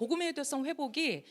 복음의 유대성 회복이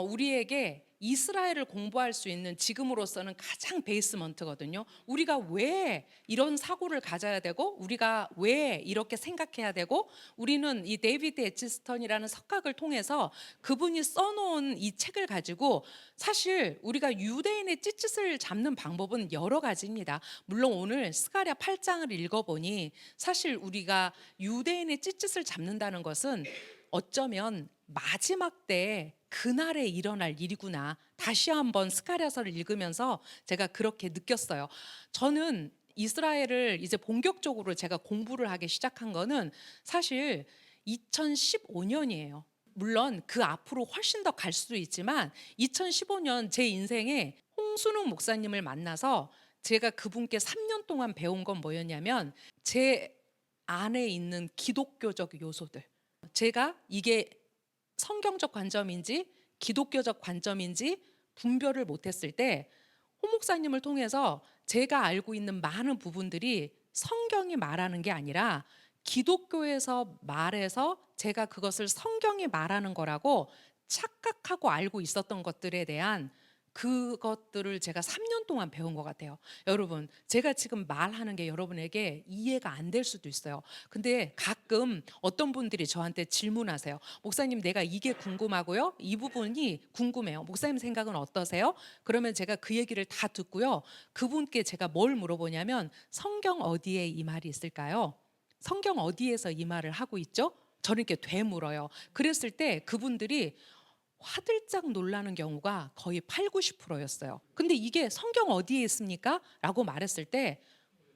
우리에게 이스라엘을 공부할 수 있는 지금으로서는 가장 베이스먼트거든요. 우리가 왜 이런 사고를 가져야 되고 우리가 왜 이렇게 생각해야 되고 우리는 이 데이비드 에치스턴이라는 석학을 통해서 그분이 써놓은 이 책을 가지고 사실 우리가 유대인의 찌릿을 잡는 방법은 여러 가지입니다. 물론 오늘 스가랴 8장을 읽어보니 사실 우리가 유대인의 찌릿을 잡는다는 것은 어쩌면 마지막 때 그날에 일어날 일이구나. 다시 한번 스가랴서를 읽으면서 제가 그렇게 느꼈어요. 저는 이스라엘을 이제 본격적으로 제가 공부를 하기 시작한 거는 사실 2015년이에요. 물론 그 앞으로 훨씬 더 갈 수도 있지만 2015년 제 인생에 홍순욱 목사님을 만나서 제가 그분께 3년 동안 배운 건 뭐였냐면 제 안에 있는 기독교적 요소들, 제가 이게 성경적 관점인지 기독교적 관점인지 분별을 못했을 때 홍 목사님을 통해서 제가 알고 있는 많은 부분들이 성경이 말하는 게 아니라 기독교에서 말해서 제가 그것을 성경이 말하는 거라고 착각하고 알고 있었던 것들에 대한 그것들을 제가 3년 동안 배운 것 같아요. 여러분, 제가 지금 말하는 게 여러분에게 이해가 안 될 수도 있어요. 근데 가끔 어떤 분들이 저한테 질문하세요. 목사님, 내가 이게 궁금하고요. 이 부분이 궁금해요. 목사님 생각은 어떠세요? 그러면 제가 그 얘기를 다 듣고요. 그분께 제가 뭘 물어보냐면 성경 어디에 이 말이 있을까요? 성경 어디에서 이 말을 하고 있죠? 저는 이렇게 되물어요. 그랬을 때 그분들이 화들짝 놀라는 경우가 거의 8, 90%였어요. 근데 이게 성경 어디에 있습니까? 라고 말했을 때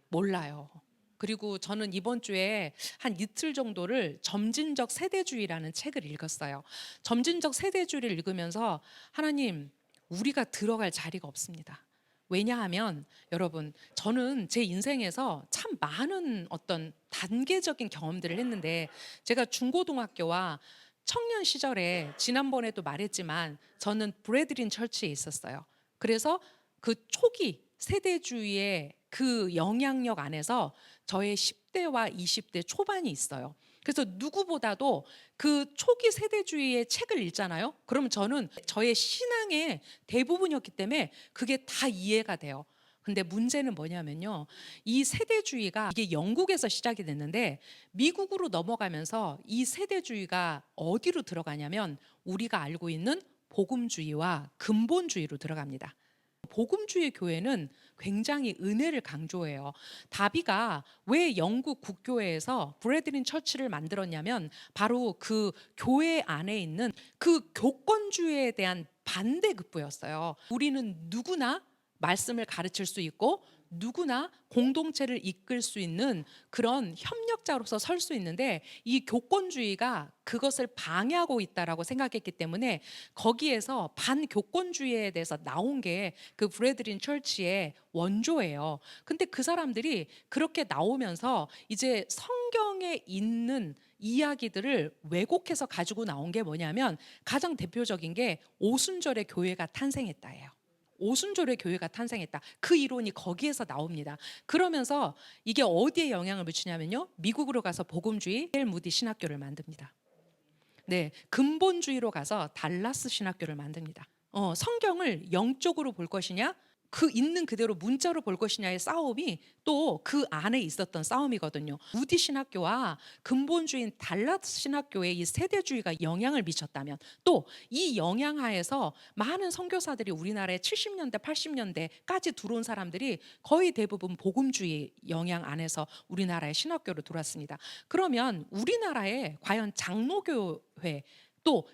몰라요. 그리고 저는 이번 주에 한 이틀 정도를 점진적 세대주의라는 책을 읽었어요. 점진적 세대주의를 읽으면서 하나님, 우리가 들어갈 자리가 없습니다. 왜냐하면 여러분, 저는 제 인생에서 참 많은 어떤 단계적인 경험들을 했는데 제가 중고등학교와 청년 시절에 지난번에도 말했지만 저는 브래드린 처치에 있었어요. 그래서 그 초기 세대주의의 그 영향력 안에서 저의 10대와 20대 초반이 있어요. 그래서 누구보다도 그 초기 세대주의의 책을 읽잖아요. 그러면 저는 저의 신앙의 대부분이었기 때문에 그게 다 이해가 돼요. 근데 문제는 뭐냐면요. 이 세대주의가 이게 영국에서 시작이 됐는데 미국으로 넘어가면서 이 세대주의가 어디로 들어가냐면 우리가 알고 있는 복음주의와 근본주의로 들어갑니다. 복음주의 교회는 굉장히 은혜를 강조해요. 다비가 왜 영국 국교회에서 브래드린 처치를 만들었냐면 바로 그 교회 안에 있는 그 교권주의에 대한 반대급부였어요. 우리는 누구나 말씀을 가르칠 수 있고 누구나 공동체를 이끌 수 있는 그런 협력자로서 설 수 있는데 이 교권주의가 그것을 방해하고 있다라고 생각했기 때문에 거기에서 반교권주의에 대해서 나온 게 그 브래드린 처치의 원조예요. 근데 그 사람들이 그렇게 나오면서 이제 성경에 있는 이야기들을 왜곡해서 가지고 나온 게 뭐냐면 가장 대표적인 게 오순절의 교회가 탄생했다예요. 오순절의 교회가 탄생했다. 그 이론이 거기에서 나옵니다. 그러면서 이게 어디에 영향을 미치냐면요. 미국으로 가서 복음주의 엘 무디 신학교를 만듭니다. 네, 근본주의로 가서 달라스 신학교를 만듭니다. 성경을 영적으로 볼 것이냐, 그 있는 그대로 문자로 볼 것이냐의 싸움이 또 그 안에 있었던 싸움이거든요. 무디 신학교와 근본주의인 달라스 신학교의 이 세대주의가 영향을 미쳤다면 또 이 영향 하에서 많은 선교사들이 우리나라에 70년대, 80년대까지 들어온 사람들이 거의 대부분 복음주의 영향 안에서 우리나라의 신학교로 들어왔습니다. 그러면 우리나라에 과연 장로교회 또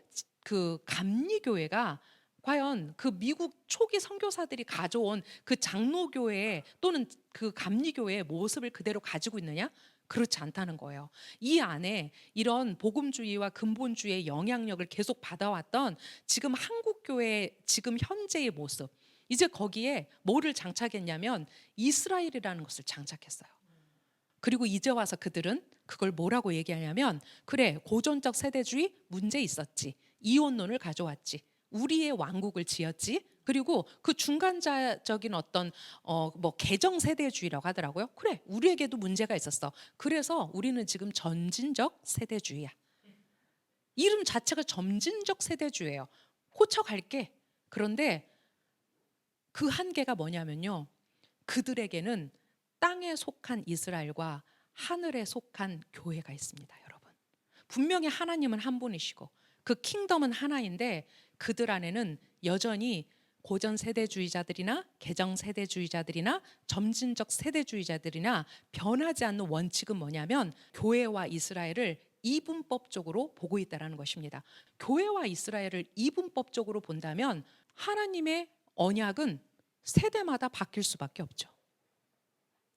그 감리교회가 과연 그 미국 초기 선교사들이 가져온 그 장로교회 또는 그 감리교회의 모습을 그대로 가지고 있느냐? 그렇지 않다는 거예요. 이 안에 이런 복음주의와 근본주의의 영향력을 계속 받아왔던 지금 한국교회의 지금 현재의 모습, 이제 거기에 뭐를 장착했냐면 이스라엘이라는 것을 장착했어요. 그리고 이제 와서 그들은 그걸 뭐라고 얘기하냐면 그래, 고전적 세대주의 문제 있었지, 이혼론을 가져왔지, 우리의 왕국을 지었지, 그리고 그 중간자적인 어떤 뭐 개정 세대주의라고 하더라고요. 그래, 우리에게도 문제가 있었어. 그래서 우리는 지금 전진적 세대주의야. 이름 자체가 점진적 세대주예요. 고쳐갈게. 그런데 그 한계가 뭐냐면요. 그들에게는 땅에 속한 이스라엘과 하늘에 속한 교회가 있습니다, 여러분. 분명히 하나님은 한 분이시고 그 킹덤은 하나인데 그들 안에는 여전히 고전 세대주의자들이나 개정 세대주의자들이나 점진적 세대주의자들이나 변하지 않는 원칙은 뭐냐면 교회와 이스라엘을 이분법적으로 보고 있다는 것입니다. 교회와 이스라엘을 이분법적으로 본다면 하나님의 언약은 세대마다 바뀔 수밖에 없죠.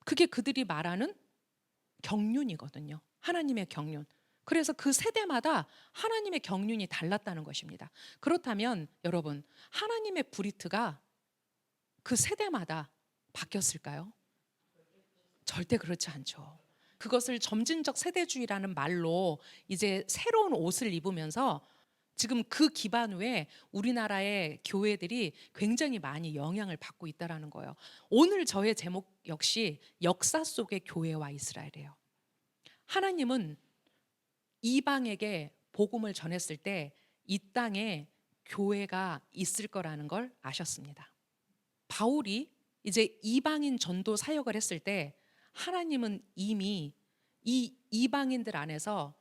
그게 그들이 말하는 경륜이거든요. 하나님의 경륜. 그래서 그 세대마다 하나님의 경륜이 달랐다는 것입니다. 그렇다면 여러분, 하나님의 브리트가 그 세대마다 바뀌었을까요? 절대 그렇지 않죠. 그것을 점진적 세대주의라는 말로 이제 새로운 옷을 입으면서 지금 그 기반 후에 우리나라의 교회들이 굉장히 많이 영향을 받고 있다는 거예요. 오늘 저의 제목 역시 역사 속의 교회와 이스라엘이에요. 하나님은 이방에게 복음을 전했을 때 이 땅에 교회가 있을 거라는 걸 아셨습니다. 바울이 이제 이방인 전도 사역을 했을 때 하나님은 이미 이 이방인들 안에서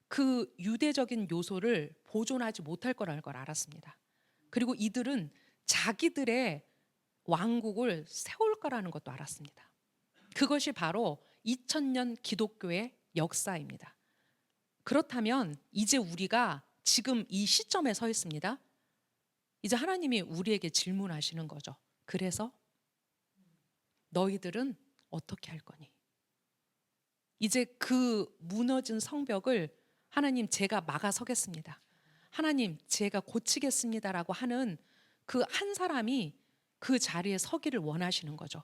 그 유대적인 요소를 보존하지 못할 거라는 걸 알았습니다. 그리고 이들은 자기들의 왕국을 세울 거라는 것도 알았습니다. 그것이 바로 2000년 기독교의 역사입니다. 그렇다면 이제 우리가 지금 이 시점에 서 있습니다. 이제 하나님이 우리에게 질문하시는 거죠. 그래서 너희들은 어떻게 할 거니? 이제 그 무너진 성벽을 하나님 제가 막아서겠습니다. 하나님 제가 고치겠습니다라고 하는 그 한 사람이 그 자리에 서기를 원하시는 거죠.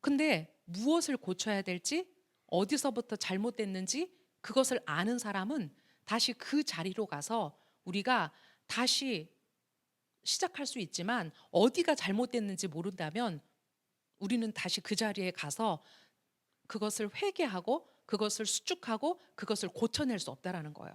근데 무엇을 고쳐야 될지, 어디서부터 잘못됐는지 그것을 아는 사람은 다시 그 자리로 가서 우리가 다시 시작할 수 있지만 어디가 잘못됐는지 모른다면 우리는 다시 그 자리에 가서 그것을 회개하고 그것을 수축하고 그것을 고쳐낼 수 없다라는 거예요.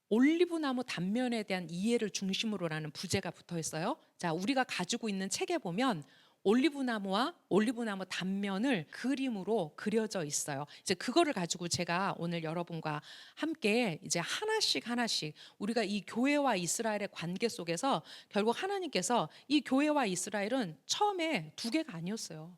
올리브나무 단면에 대한 이해를 중심으로라는 부제가 붙어 있어요. 자, 우리가 가지고 있는 책에 보면 올리브나무와 올리브나무 단면을 그림으로 그려져 있어요. 이제 그거를 가지고 제가 오늘 여러분과 함께 이제 하나씩 우리가 이 교회와 이스라엘의 관계 속에서 결국 하나님께서 이 교회와 이스라엘은 처음에 두 개가 아니었어요.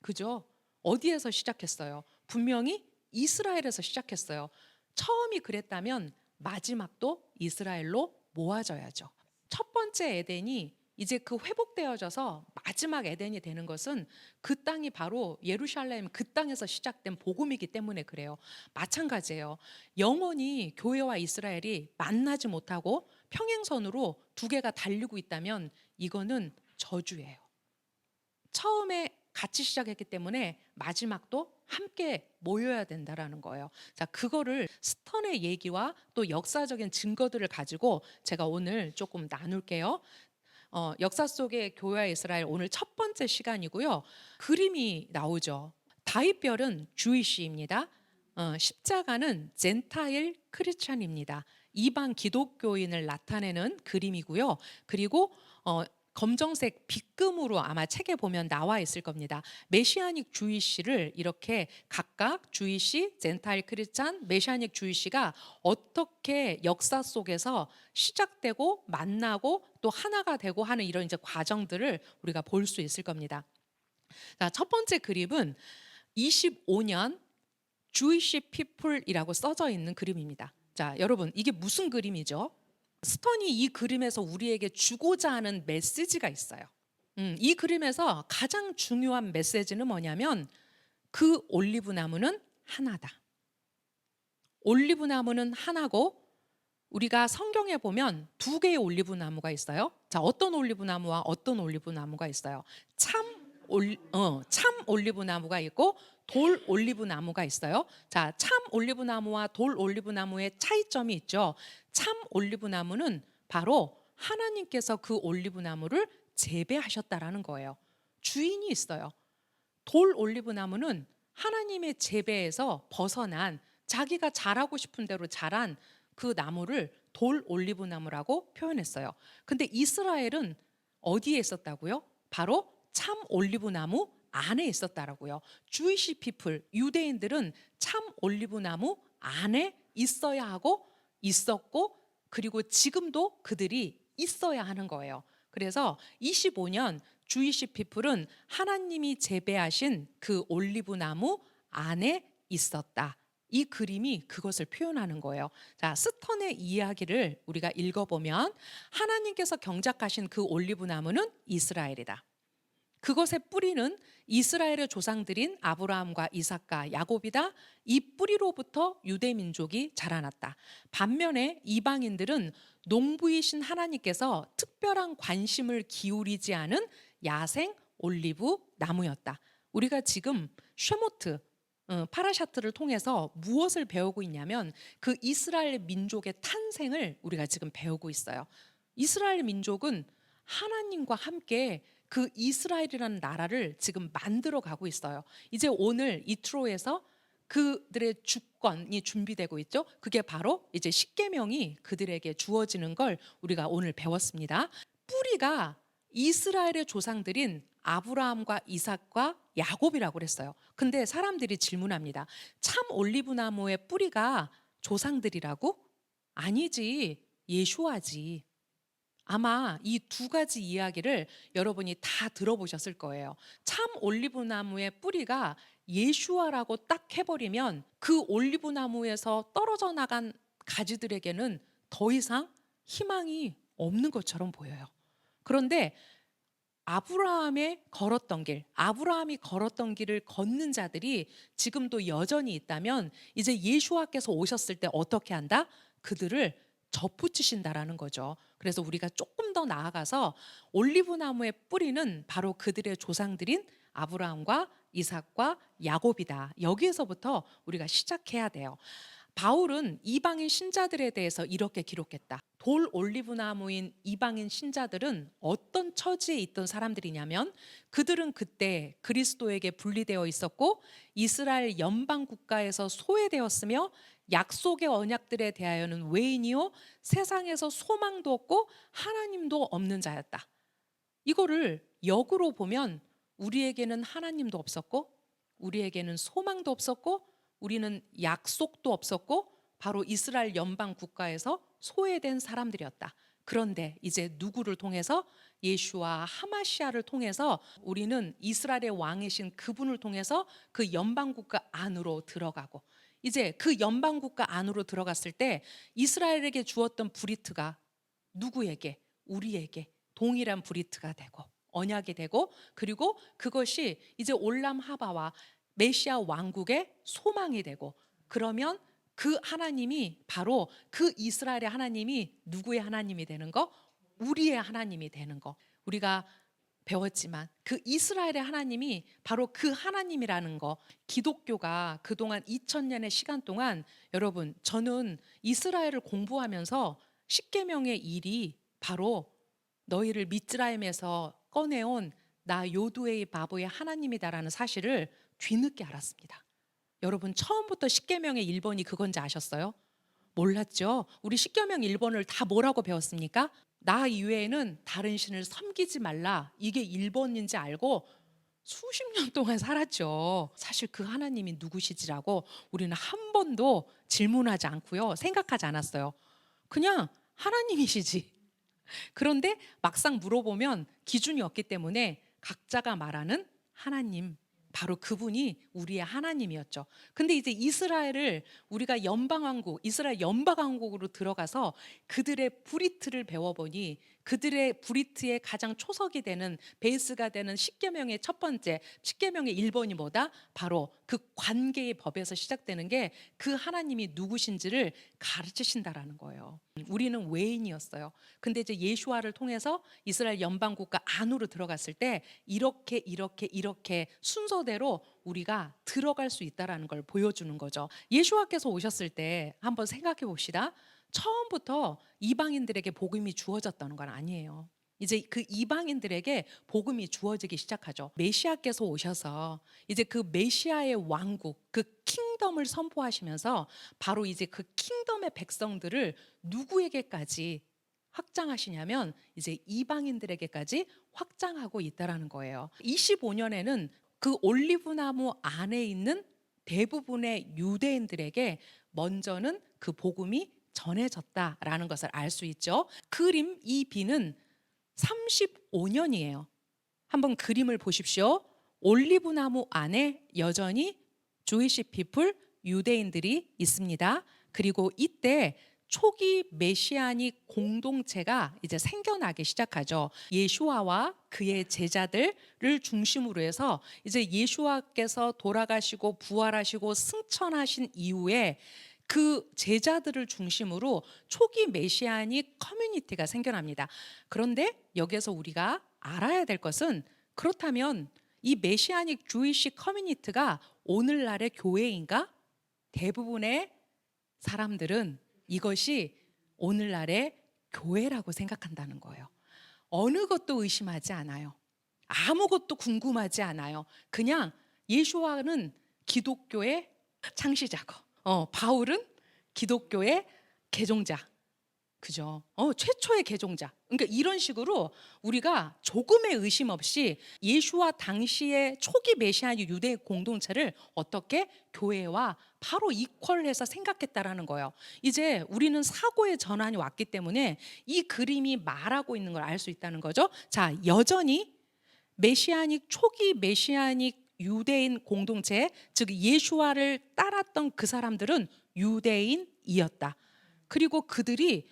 그죠? 어디에서 시작했어요? 분명히 이스라엘에서 시작했어요. 처음이 그랬다면 마지막도 이스라엘로 모아져야죠. 첫 번째 에덴이 이제 그 회복되어져서 마지막 에덴이 되는 것은 그 땅이 바로 예루살렘 그 땅에서 시작된 복음이기 때문에 그래요. 마찬가지예요. 영원히 교회와 이스라엘이 만나지 못하고 평행선으로 두 개가 달리고 있다면 이거는 저주예요. 처음에 같이 시작했기 때문에 마지막도 함께 모여야 된다라는 거예요. 자, 그거를 스턴의 얘기와 또 역사적인 증거들을 가지고 제가 오늘 조금 나눌게요. 역사 속의 교회와 이스라엘 오늘 첫 번째 시간이고요. 그림이 나오죠. 다윗별은 주이시입니다. 십자가는 젠타일 크리스찬입니다. 이방 기독교인을 나타내는 그림이고요. 그리고 검정색 빗금으로 아마 책에 보면 나와 있을 겁니다. 메시아닉 주이시를 이렇게 각각 주이시, 젠타일 크리스찬, 메시아닉 주이시가 어떻게 역사 속에서 시작되고 만나고 또 하나가 되고 하는 이런 이제 과정들을 우리가 볼 수 있을 겁니다. 자, 첫 번째 그림은 25년 주이시 피플이라고 써져 있는 그림입니다. 자, 여러분 이게 무슨 그림이죠? 스턴이 이 그림에서 우리에게 주고자 하는 메시지가 있어요. 이 그림에서 가장 중요한 메시지는 뭐냐면 그 올리브 나무는 하나다. 올리브 나무는 하나고 우리가 성경에 보면 두 개의 올리브 나무가 있어요. 자, 어떤 올리브 나무와 어떤 올리브 나무가 있어요? 참 올리브 나무가 있고 돌 올리브 나무가 있어요. 자, 참 올리브 나무와 돌 올리브 나무의 차이점이 있죠. 참 올리브 나무는 바로 하나님께서 그 올리브 나무를 재배하셨다라는 거예요. 주인이 있어요. 돌 올리브 나무는 하나님의 재배에서 벗어난 자기가 자라고 싶은 대로 자란 그 나무를 돌 올리브나무라고 표현했어요. 근데 이스라엘은 어디에 있었다고요? 바로 참 올리브나무 안에 있었다라고요. 주이시 피플, 유대인들은 참 올리브나무 안에 있어야 하고 있었고, 그리고 지금도 그들이 있어야 하는 거예요. 그래서 25년 주이시 피플은 하나님이 재배하신 그 올리브나무 안에 있었다. 이 그림이 그것을 표현하는 거예요. 자, 스턴의 이야기를 우리가 읽어보면 하나님께서 경작하신 그 올리브나무는 이스라엘이다. 그것의 뿌리는 이스라엘의 조상들인 아브라함과 이삭과 야곱이다. 이 뿌리로부터 유대 민족이 자라났다. 반면에 이방인들은 농부이신 하나님께서 특별한 관심을 기울이지 않은 야생 올리브 나무였다. 우리가 지금 쉐모트 파라샤트를 통해서 무엇을 배우고 있냐면 그 이스라엘 민족의 탄생을 우리가 지금 배우고 있어요. 이스라엘 민족은 하나님과 함께 그 이스라엘이라는 나라를 지금 만들어 가고 있어요. 이제 오늘 이트로에서 그들의 주권이 준비되고 있죠. 그게 바로 이제 십계명이 그들에게 주어지는 걸 우리가 오늘 배웠습니다. 뿌리가 이스라엘의 조상들인 아브라함과 이삭과 야곱이라고 그랬어요. 근데 사람들이 질문합니다. 참 올리브나무의 뿌리가 조상들이라고? 아니지, 예수아지. 아마 이 두 가지 이야기를 여러분이 다 들어보셨을 거예요. 참 올리브나무의 뿌리가 예수아라고 딱 해버리면 그 올리브나무에서 떨어져 나간 가지들에게는 더 이상 희망이 없는 것처럼 보여요. 그런데 아브라함이 걸었던 길을 걷는 자들이 지금도 여전히 있다면 이제 예수와께서 오셨을 때 어떻게 한다? 그들을 접붙이신다라는 거죠. 그래서 우리가 조금 더 나아가서 올리브나무의 뿌리는 바로 그들의 조상들인 아브라함과 이삭과 야곱이다. 여기에서부터 우리가 시작해야 돼요. 바울은 이방인 신자들에 대해서 이렇게 기록했다. 돌 올리브나무인 이방인 신자들은 어떤 처지에 있던 사람들이냐면 그들은 그때 그리스도에게 분리되어 있었고 이스라엘 연방 국가에서 소외되었으며 약속의 언약들에 대하여는 외인이요 세상에서 소망도 없고 하나님도 없는 자였다. 이거를 역으로 보면 우리에게는 하나님도 없었고 우리에게는 소망도 없었고 우리는 약속도 없었고 바로 이스라엘 연방 국가에서 소외된 사람들이었다. 그런데 이제 누구를 통해서 예수와 하마시아를 통해서 우리는 이스라엘의 왕이신 그분을 통해서 그 연방 국가 안으로 들어가고 이제 그 연방 국가 안으로 들어갔을 때 이스라엘에게 주었던 브리트가 누구에게? 우리에게 동일한 브리트가 되고 언약이 되고 그리고 그것이 이제 올람 하바와 메시아 왕국의 소망이 되고 그러면 그 하나님이 바로 그 이스라엘의 하나님이 누구의 하나님이 되는 거? 우리의 하나님이 되는 거. 우리가 배웠지만 그 이스라엘의 하나님이 바로 그 하나님이라는 거. 기독교가 그동안 2000년의 시간 동안 여러분 저는 이스라엘을 공부하면서 십계명의 일이 바로 너희를 미ツ라임에서 꺼내온 나 요두의 바보의 하나님이다라는 사실을 뒤늦게 알았습니다. 여러분 처음부터 십계명의 1번이 그건지 아셨어요? 몰랐죠? 우리 십계명 1번을 다 뭐라고 배웠습니까? 나 이외에는 다른 신을 섬기지 말라. 이게 1번인지 알고 수십 년 동안 살았죠. 사실 그 하나님이 누구시지라고 우리는 한 번도 질문하지 않고요. 생각하지 않았어요. 그냥 하나님이시지. 그런데 막상 물어보면 기준이 없기 때문에 각자가 말하는 하나님, 바로 그분이 우리의 하나님이었죠. 근데 이제 이스라엘을 우리가 연방왕국, 이스라엘 연방왕국으로 들어가서 그들의 브리트를 배워보니 그들의 브리트의 가장 초석이 되는 베이스가 되는 십계명의 첫 번째, 십계명의 1번이 뭐다? 바로 그 관계의 법에서 시작되는 게 그 하나님이 누구신지를 가르치신다라는 거예요. 우리는 외인이었어요. 근데 이제 예수와를 통해서 이스라엘 연방 국가 안으로 들어갔을 때 이렇게 순서대로 우리가 들어갈 수 있다라는 걸 보여주는 거죠. 예수와께서 오셨을 때 한번 생각해 봅시다. 처음부터 이방인들에게 복음이 주어졌다는 건 아니에요. 이제 그 이방인들에게 복음이 주어지기 시작하죠. 메시아께서 오셔서 이제 그 메시아의 왕국, 그 킹덤을 선포하시면서 바로 이제 그 킹덤의 백성들을 누구에게까지 확장하시냐면 이제 이방인들에게까지 확장하고 있다라는 거예요. 25년에는 그 올리브나무 안에 있는 대부분의 유대인들에게 먼저는 그 복음이 전해졌다라는 것을 알 수 있죠. 그림 이 비는 35년이에요. 한번 그림을 보십시오. 올리브나무 안에 여전히 주이시 피플 유대인들이 있습니다. 그리고 이때 초기 메시아닉 공동체가 이제 생겨나기 시작하죠. 예수아와 그의 제자들을 중심으로 해서 이제 예수아께서 돌아가시고 부활하시고 승천하신 이후에 그 제자들을 중심으로 초기 메시아닉 커뮤니티가 생겨납니다. 그런데 여기서 우리가 알아야 될 것은, 그렇다면 이 메시아닉 주이시 커뮤니티가 오늘날의 교회인가? 대부분의 사람들은 이것이 오늘날의 교회라고 생각한다는 거예요. 어느 것도 의심하지 않아요. 아무것도 궁금하지 않아요. 그냥 예수와는 기독교의 창시자고, 바울은 기독교의 개종자, 그죠? 최초의 개종자. 그러니까 이런 식으로 우리가 조금의 의심 없이 예수와 당시의 초기 메시아닉 유대 공동체를 어떻게 교회와 바로 이퀄해서 생각했다라는 거예요. 이제 우리는 사고의 전환이 왔기 때문에 이 그림이 말하고 있는 걸 알 수 있다는 거죠. 자, 여전히 메시아닉 초기 메시아닉 유대인 공동체, 즉 예수와를 따랐던 그 사람들은 유대인이었다. 그리고 그들이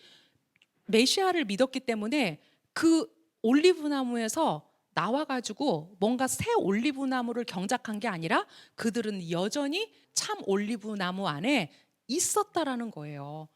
메시아를 믿었기 때문에 그 올리브나무에서 나와가지고 뭔가 새 올리브나무를 경작한 게 아니라 그들은 여전히 참 올리브나무 안에 있었다라는 거예요.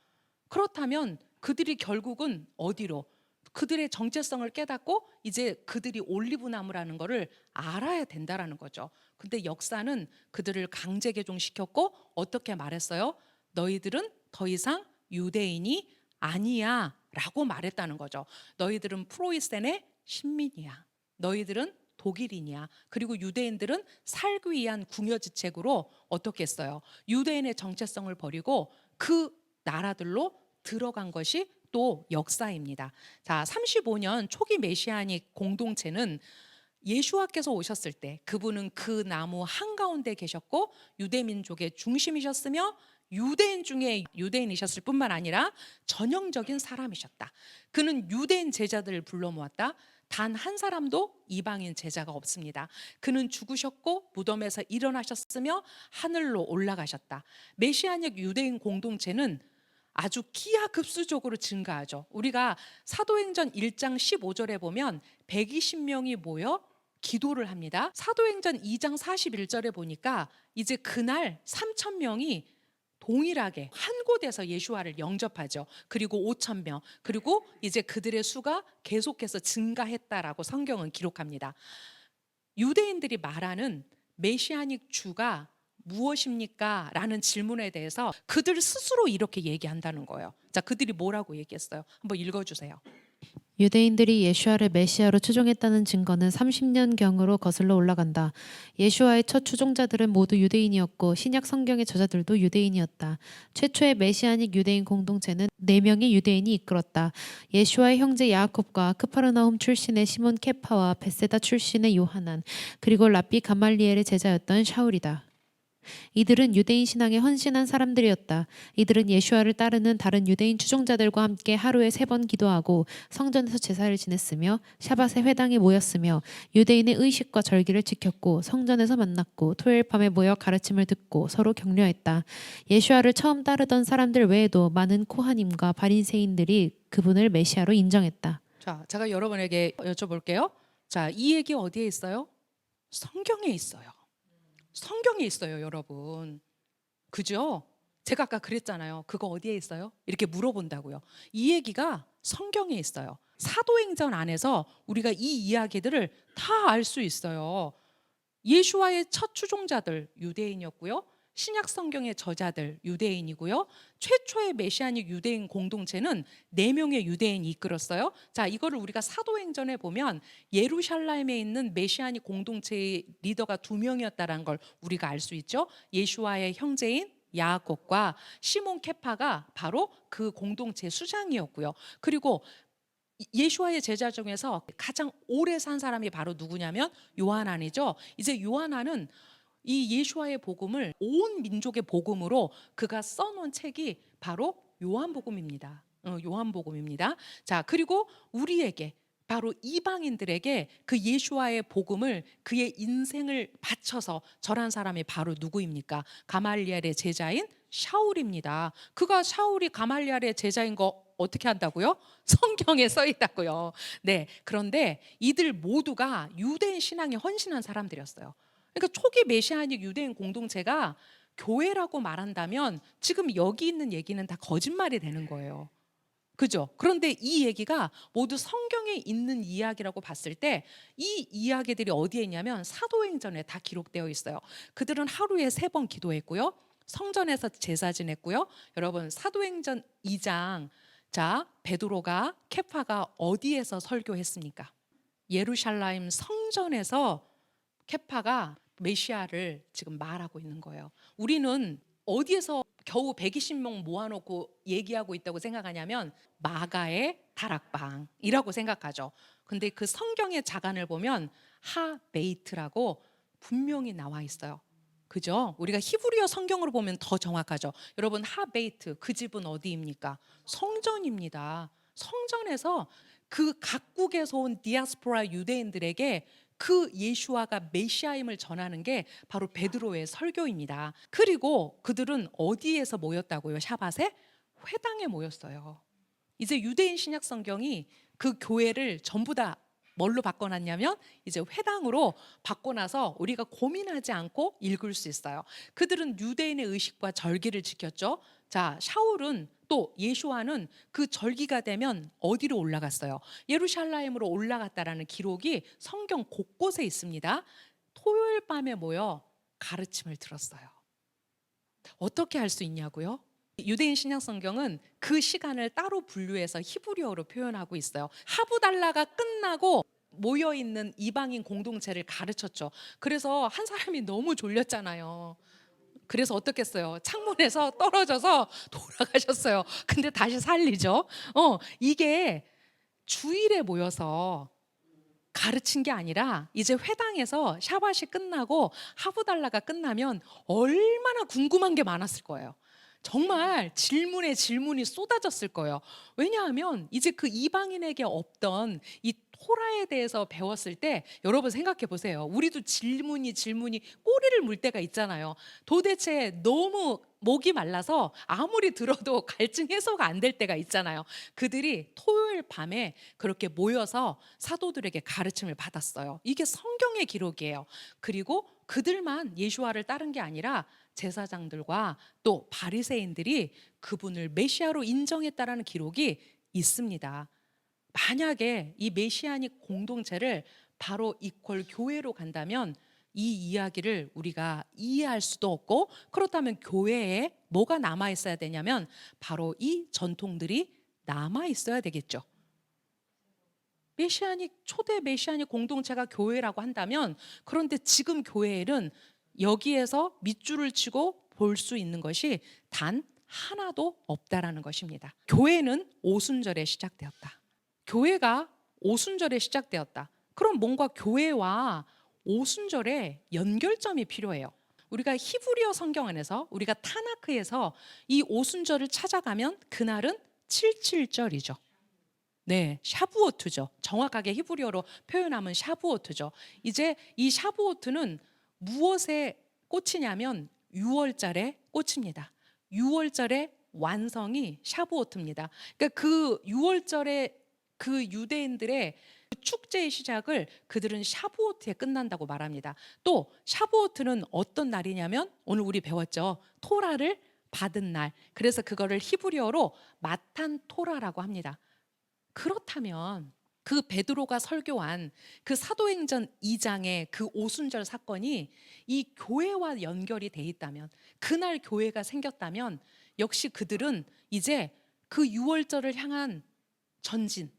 그렇다면 그들이 결국은 어디로, 그들의 정체성을 깨닫고 이제 그들이 올리브나무라는 거를 알아야 된다라는 거죠. 근데 역사는 그들을 강제 개종시켰고 어떻게 말했어요? 너희들은 더 이상 유대인이 아니야 라고 말했다는 거죠. 너희들은 프로이센의 신민이야. 너희들은 독일인이야. 그리고 유대인들은 살기 위한 궁여지책으로 어떻게 했어요? 유대인의 정체성을 버리고 그 나라들로 들어간 것이 또 역사입니다. 자, 35년 초기 메시아닉 공동체는 예수와께서 오셨을 때 그분은 그 나무 한가운데 계셨고 유대민족의 중심이셨으며 유대인 중에 유대인이셨을 뿐만 아니라 전형적인 사람이셨다. 그는 유대인 제자들을 불러 모았다. 단 한 사람도 이방인 제자가 없습니다. 그는 죽으셨고 무덤에서 일어나셨으며 하늘로 올라가셨다. 메시아닉 유대인 공동체는 아주 기하급수적으로 증가하죠. 우리가 사도행전 1장 15절에 보면 120명이 모여 기도를 합니다. 사도행전 2장 41절에 보니까 이제 그날 3,000명이 동일하게 한 곳에서 예수와를 영접하죠. 그리고 5,000명, 그리고 이제 그들의 수가 계속해서 증가했다라고 성경은 기록합니다. 유대인들이 말하는 메시아닉 주가 무엇입니까? 라는 질문에 대해서 그들 스스로 이렇게 얘기한다는 거예요. 자, 그들이 뭐라고 얘기했어요? 한번 읽어주세요. 유대인들이 예슈아를 메시아로 추종했다는 증거는 30년경으로 거슬러 올라간다. 예슈아의 첫 추종자들은 모두 유대인이었고 신약 성경의 저자들도 유대인이었다. 최초의 메시아닉 유대인 공동체는 4명의 유대인이 이끌었다. 예슈아의 형제 야곱과 크파르나움 출신의 시몬 케파와 베세다 출신의 요하난, 그리고 랍비 가말리엘의 제자였던 샤울이다. 이들은 유대인 신앙에 헌신한 사람들이었다. 이들은 예수와를 따르는 다른 유대인 추종자들과 함께 하루에 3번 기도하고 성전에서 제사를 지냈으며 샤밧에 회당에 모였으며 유대인의 의식과 절기를 지켰고 성전에서 만났고 토요일 밤에 모여 가르침을 듣고 서로 격려했다. 예수와를 처음 따르던 사람들 외에도 많은 코하님과 바리새인들이 그분을 메시아로 인정했다. 자, 제가 여러분에게 여쭤볼게요. 자, 이 얘기 어디에 있어요? 성경에 있어요. 성경에 있어요, 여러분. 그죠? 제가 아까 그랬잖아요. 그거 어디에 있어요? 이렇게 물어본다고요. 이 얘기가 성경에 있어요. 사도행전 안에서 우리가 이 이야기들을 다 알 수 있어요. 예수와의 첫 추종자들 유대인이었고요. 신약 성경의 저자들 유대인이고요. 최초의 메시아닉 유대인 공동체는 4명의 유대인이 이끌었어요. 자, 이거를 우리가 사도행전에 보면 예루살렘에 있는 메시아닉 공동체의 리더가 2명이었다는 걸 우리가 알 수 있죠. 예수와의 형제인 야곱과 시몬 케파가 바로 그 공동체 수장이었고요. 그리고 예수와의 제자 중에서 가장 오래 산 사람이 바로 누구냐면 요한안이죠. 이제 요한안은 이 예수와의 복음을 온 민족의 복음으로 그가 써놓은 책이 바로 요한복음입니다. 요한복음입니다. 자, 그리고 우리에게 바로 이방인들에게 그 예수와의 복음을 그의 인생을 바쳐서 전한 사람이 바로 누구입니까? 가말리엘의 제자인 샤울입니다. 그가 샤울이 가말리엘의 제자인 거 어떻게 한다고요? 성경에 써 있다고요. 네, 그런데 이들 모두가 유대인 신앙에 헌신한 사람들이었어요. 그러니까 초기 메시아닉 유대인 공동체가 교회라고 말한다면 지금 여기 있는 얘기는 다 거짓말이 되는 거예요. 그죠? 그런데 이 얘기가 모두 성경에 있는 이야기라고 봤을 때 이 이야기들이 어디에 있냐면 사도행전에 다 기록되어 있어요. 그들은 하루에 3번 기도했고요. 성전에서 제사 지냈고요. 여러분 사도행전 2장, 자, 베드로가 케파가 어디에서 설교했습니까? 예루살렘 성전에서 케파가 메시아를 지금 말하고 있는 거예요. 우리는 어디에서 겨우 120명 모아놓고 얘기하고 있다고 생각하냐면 마가의 다락방이라고 생각하죠. 근데 그 성경의 자간을 보면 하베이트라고 분명히 나와 있어요. 그죠? 우리가 히브리어 성경으로 보면 더 정확하죠. 여러분 하베이트 그 집은 어디입니까? 성전입니다. 성전에서 그 각국에서 온 디아스포라 유대인들에게 그 예수와가 메시아임을 전하는 게 바로 베드로의 설교입니다. 그리고 그들은 어디에서 모였다고요? 샤밧에? 회당에 모였어요. 이제 유대인 신약 성경이 그 교회를 전부 다 뭘로 바꿔놨냐면 이제 회당으로 바꿔놔서 우리가 고민하지 않고 읽을 수 있어요. 그들은 유대인의 의식과 절기를 지켰죠. 자, 샤울은 또 예수와는 그 절기가 되면 어디로 올라갔어요? 예루살렘으로 올라갔다라는 기록이 성경 곳곳에 있습니다. 토요일 밤에 모여 가르침을 들었어요. 어떻게 할 수 있냐고요? 유대인 신약 성경은 그 시간을 따로 분류해서 히브리어로 표현하고 있어요. 하부달라가 끝나고 모여 있는 이방인 공동체를 가르쳤죠. 그래서 한 사람이 너무 졸렸잖아요. 그래서 어떻겠어요? 창문에서 떨어져서 돌아가셨어요. 근데 다시 살리죠. 이게 주일에 모여서 가르친 게 아니라 이제 회당에서 샤밧이 끝나고 하부달라가 끝나면 얼마나 궁금한 게 많았을 거예요. 정말 질문에 질문이 쏟아졌을 거예요. 왜냐하면 이제 그 이방인에게 없던 이 토라에 대해서 배웠을 때 여러분 생각해 보세요. 우리도 질문이 꼬리를 물 때가 있잖아요. 도대체 너무 목이 말라서 아무리 들어도 갈증 해소가 안 될 때가 있잖아요. 그들이 토요일 밤에 그렇게 모여서 사도들에게 가르침을 받았어요. 이게 성경의 기록이에요. 그리고 그들만 예수와를 따른 게 아니라 제사장들과 또 바리새인들이 그분을 메시아로 인정했다라는 기록이 있습니다. 만약에 이 메시아닉 공동체를 바로 이퀄 교회로 간다면 이 이야기를 우리가 이해할 수도 없고, 그렇다면 교회에 뭐가 남아 있어야 되냐면 바로 이 전통들이 남아 있어야 되겠죠. 초대 메시아닉 공동체가 교회라고 한다면, 그런데 지금 교회에는 여기에서 밑줄을 치고 볼 수 있는 것이 단 하나도 없다라는 것입니다. 교회는 오순절에 시작되었다. 교회가 오순절에 시작되었다. 그럼 뭔가 교회와 오순절에 연결점이 필요해요. 우리가 히브리어 성경 안에서, 우리가 타나크에서 이 오순절을 찾아가면 그날은 77절이죠. 네, 샤부오트죠. 정확하게 히브리어로 표현하면 샤부오트죠. 이제 이 샤부오트는 무엇의 꽃이냐면 6월절의 꽃입니다. 6월절의 완성이 샤부오트입니다. 그러니까 그 6월절의 그 유대인들의 축제의 시작을 그들은 샤부오트에 끝난다고 말합니다. 또 샤부오트는 어떤 날이냐면 오늘 우리 배웠죠. 토라를 받은 날. 그래서 그거를 히브리어로 마탄 토라라고 합니다. 그렇다면 그 베드로가 설교한 그 사도행전 2장의 그 오순절 사건이 이 교회와 연결이 돼 있다면, 그날 교회가 생겼다면 역시 그들은 이제 그 유월절을 향한 전진,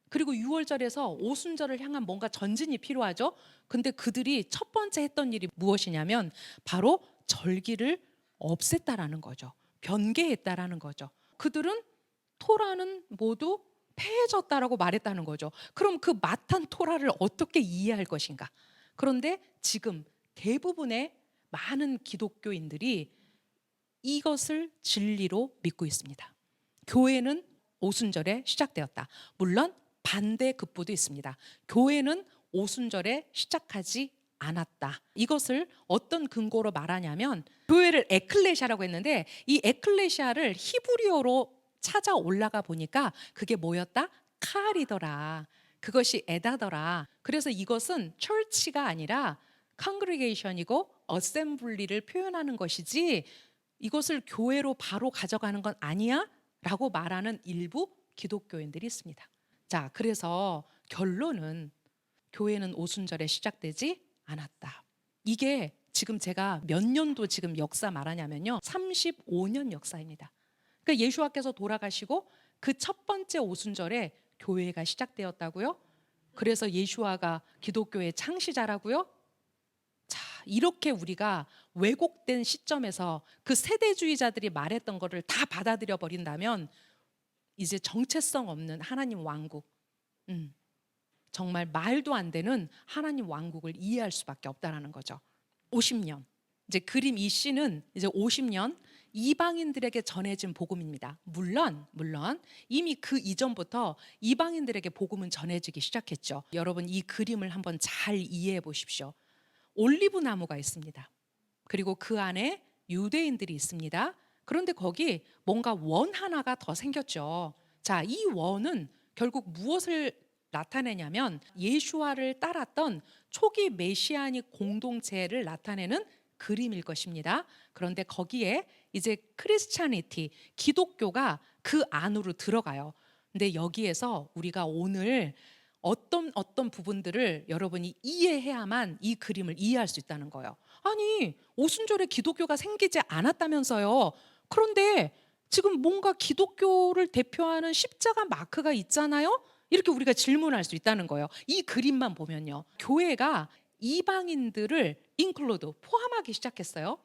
그리고 유월절에서 오순절을 향한 뭔가 전진이 필요하죠. 근데 그들이 첫 번째 했던 일이 무엇이냐면 바로 절기를 없앴다라는 거죠. 변개했다라는 거죠. 그들은 토라는 모두 폐해졌다라고 말했다는 거죠. 그럼 그 마탄 토라를 어떻게 이해할 것인가? 그런데 지금 대부분의 많은 기독교인들이 이것을 진리로 믿고 있습니다. 교회는 오순절에 시작되었다. 물론 반대급부도 있습니다. 교회는 오순절에 시작하지 않았다. 이것을 어떤 근거로 말하냐면, 교회를 에클레시아라고 했는데 이 에클레시아를 히브리어로 찾아 올라가 보니까 그게 뭐였다? 카리더라. 그것이 에다더라. 그래서 이것은 철치가 아니라 컨그리게이션이고 어셈블리를 표현하는 것이지 이것을 교회로 바로 가져가는 건 아니야? 라고 말하는 일부 기독교인들이 있습니다. 자, 그래서 결론은 교회는 오순절에 시작되지 않았다. 이게 지금 제가 몇 년도 지금 역사 말하냐면요, 35년 역사입니다. 그러니까 예수와께서 돌아가시고 그 첫 번째 오순절에 교회가 시작되었다고요? 그래서 예수와가 기독교의 창시자라고요? 자, 이렇게 우리가 왜곡된 시점에서 그 세대주의자들이 말했던 거를 다 받아들여 버린다면 이제 정체성 없는 하나님 왕국, 정말 말도 안 되는 하나님 왕국을 이해할 수밖에 없다라는 거죠. 50년. 이제 그림 이 씨는 이제 50년 이방인들에게 전해진 복음입니다. 물론 이미 그 이전부터 이방인들에게 복음은 전해지기 시작했죠. 여러분, 이 그림을 한번 잘 이해해 보십시오. 올리브 나무가 있습니다. 그리고 그 안에 유대인들이 있습니다. 그런데 거기 뭔가 원 하나가 더 생겼죠. 자, 이 원은 결국 무엇을 나타내냐면 예수와를 따랐던 초기 메시아닉 공동체를 나타내는 그림일 것입니다. 그런데 거기에 이제 크리스찬이티, 기독교가 그 안으로 들어가요. 근데 여기에서 우리가 오늘 어떤 부분들을 여러분이 이해해야만 이 그림을 이해할 수 있다는 거예요. 아니, 오순절에 기독교가 생기지 않았다면서요. 그런데 지금 뭔가 기독교를 대표하는 십자가 마크가 있잖아요. 이렇게 우리가 질문할 수 있다는 거예요. 이 그림만 보면요, 교회가 이방인들을 인클루드, 포함하기 시작했어요.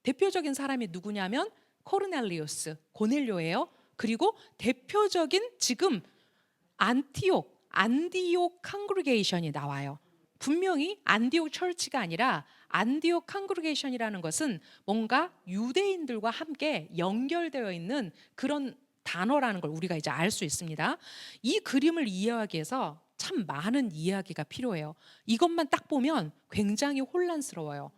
대표적인 사람이 누구냐면 코르넬리우스, 고넬료예요. 그리고 대표적인 지금 안디옥 컨그리게이션이 나와요. 분명히 안디옥 철치가 아니라 안디옥 컨그리게이션이라는 것은 뭔가 유대인들과 함께 연결되어 있는 그런 단어라는 걸 우리가 이제 알 수 있습니다. 이 그림을 이해하기 위해서 참 많은 이야기가 필요해요. 이것만 딱 보면 굉장히 혼란스러워요.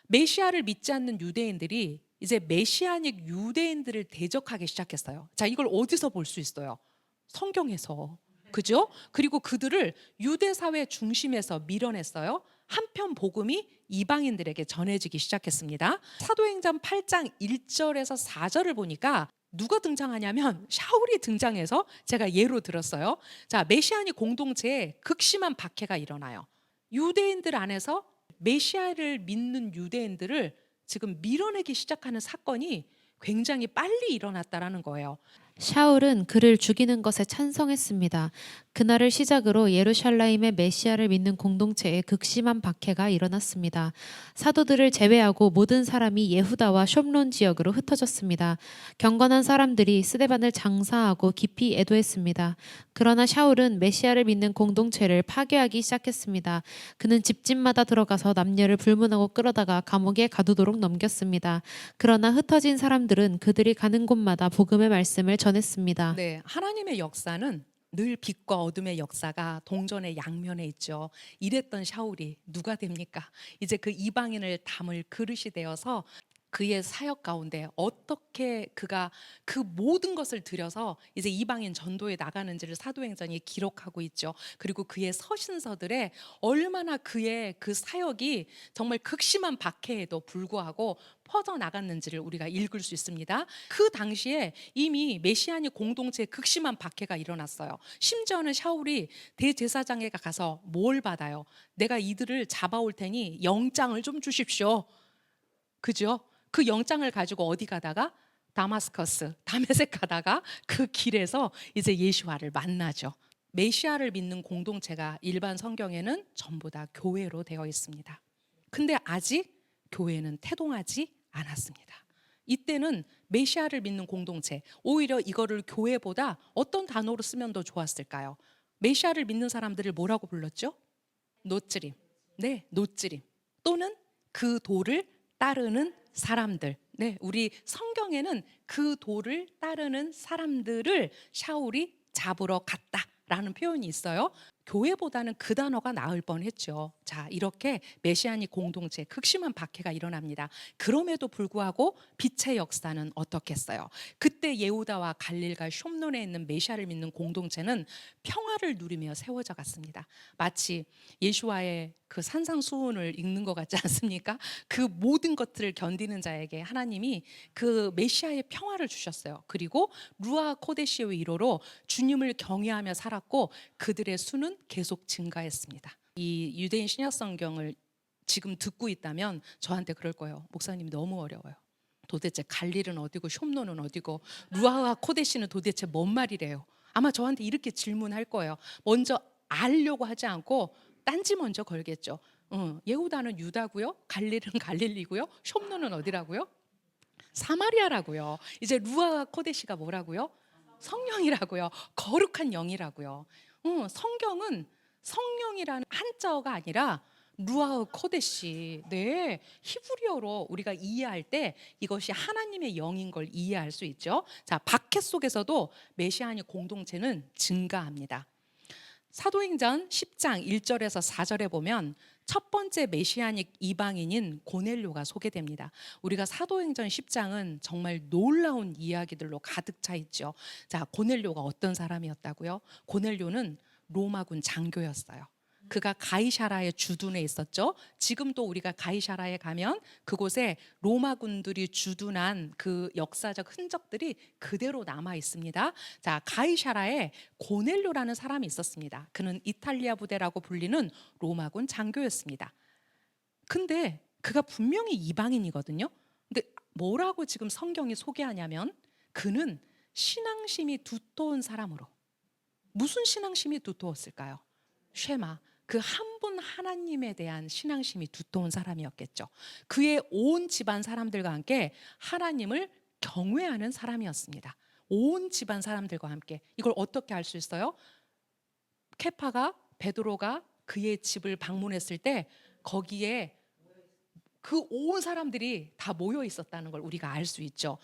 메시아를 믿지 않는 유대인들이 이제 메시아닉 유대인들을 대적하기 시작했어요. 자, 이걸 어디서 볼 수 있어요? 성경에서. 그죠? 그리고 그들을 유대 사회 중심에서 밀어냈어요. 한편 복음이 이방인들에게 전해지기 시작했습니다. 사도행전 8장 1절에서 4절을 보니까 누가 등장하냐면 샤울이 등장해서 제가 예로 들었어요. 자, 메시아닉 공동체에 극심한 박해가 일어나요. 유대인들 안에서 메시아를 믿는 유대인들을 지금 밀어내기 시작하는 사건이 굉장히 빨리 일어났다라는 거예요. 샤울은 그를 죽이는 것에 찬성했습니다. 그날을 시작으로 예루살렘의 메시아를 믿는 공동체에 극심한 박해가 일어났습니다. 사도들을 제외하고 모든 사람이 예후다와 숍론 지역으로 흩어졌습니다. 경건한 사람들이 스데반을 장사하고 깊이 애도했습니다. 그러나 샤울은 메시아를 믿는 공동체를 파괴하기 시작했습니다. 그는 집집마다 들어가서 남녀를 불문하고 끌어다가 감옥에 가두도록 넘겼습니다. 그러나 흩어진 사람들은 그들이 가는 곳마다 복음의 말씀을 전했습니다. 네, 하나님의 역사는 늘 빛과 어둠의 역사가 동전의 양면에 있죠. 이랬던 샤울이 누가 됩니까? 이제 그 이방인을 담을 그릇이 되어서 그의 사역 가운데 어떻게 그가 그 모든 것을 들여서 이제 이방인 전도에 나가는지를 사도행전이 기록하고 있죠. 그리고 그의 서신서들에 얼마나 그의 그 사역이 정말 극심한 박해에도 불구하고 퍼져 나갔는지를 우리가 읽을 수 있습니다. 그 당시에 이미 메시아닉 공동체에 극심한 박해가 일어났어요. 심지어는 샤울이 대제사장에 가서 뭘 받아요? 내가 이들을 잡아올 테니 영장을 좀 주십시오. 그죠? 그 영장을 가지고 어디 가다가 다마스커스, 다메섹 가다가 그 길에서 이제 예수와를 만나죠. 메시아를 믿는 공동체가 일반 성경에는 전부 다 교회로 되어 있습니다. 근데 아직 교회는 태동하지 않았습니다. 이때는 메시아를 믿는 공동체, 오히려 이거를 교회보다 어떤 단어로 쓰면 더 좋았을까요? 메시아를 믿는 사람들을 뭐라고 불렀죠? 노찌림. 네, 노찌림. 또는 그 도를 따르는 사람들. 네, 우리 성경에는 그 도를 따르는 사람들을 샤울이 잡으러 갔다라는 표현이 있어요. 교회보다는 그 단어가 나을 뻔했죠. 자, 이렇게 메시아닉 공동체 극심한 박해가 일어납니다. 그럼에도 불구하고 빛의 역사는 어떻겠어요? 그때 예후다와 갈릴과 숍론에 있는 메시아를 믿는 공동체는 평화를 누리며 세워져 갔습니다. 마치 예수와의 그 산상수훈을 읽는 것 같지 않습니까? 그 모든 것들을 견디는 자에게 하나님이 그 메시아의 평화를 주셨어요. 그리고 루아 코데시의 위로로 주님을 경외하며 살았고 그들의 수는 계속 증가했습니다. 이 유대인 신약 성경을 지금 듣고 있다면 저한테 그럴 거예요. 목사님 너무 어려워요. 도대체 갈릴은 어디고 숍론은 어디고 루아와 코데시는 도대체 뭔 말이래요? 아마 저한테 이렇게 질문할 거예요. 먼저 알려고 하지 않고 딴지 먼저 걸겠죠. 예후다는 유다고요. 갈릴은 갈릴리고요. 숍론은 어디라고요? 사마리아라고요. 이제 루아와 코데시가 뭐라고요? 성령이라고요. 거룩한 영이라고요. 성경은 성령이라는 한자어가 아니라 루아흐 코데시. 네, 히브리어로 우리가 이해할 때 이것이 하나님의 영인 걸 이해할 수 있죠. 자, 박해 속에서도 메시아닉 공동체는 증가합니다. 사도행전 10장 1절에서 4절에 보면 첫 번째 메시아닉 이방인인 고넬료가 소개됩니다. 우리가 사도행전 10장은 정말 놀라운 이야기들로 가득 차 있죠. 자, 고넬료가 어떤 사람이었다고요? 고넬료는 로마군 장교였어요. 그가 가이사라의 주둔에 있었죠. 지금도 우리가 가이사라에 가면 그곳에 로마군들이 주둔한 그 역사적 흔적들이 그대로 남아 있습니다. 자, 가이사라에 고넬료라는 사람이 있었습니다. 그는 이탈리아 부대라고 불리는 로마군 장교였습니다. 근데 그가 분명히 이방인이거든요. 근데 뭐라고 지금 성경이 소개하냐면 그는 신앙심이 두터운 사람으로. 무슨 신앙심이 두터웠을까요? 쉐마, 그 한 분 하나님에 대한 신앙심이 두터운 사람이었겠죠. 그의 온 집안 사람들과 함께 하나님을 경외하는 사람이었습니다. 온 집안 사람들과 함께. 이걸 어떻게 알 수 있어요? 케파가, 베드로가 그의 집을 방문했을 때 거기에 그 온 사람들이 다 모여 있었다는 걸 우리가 알 수 있죠.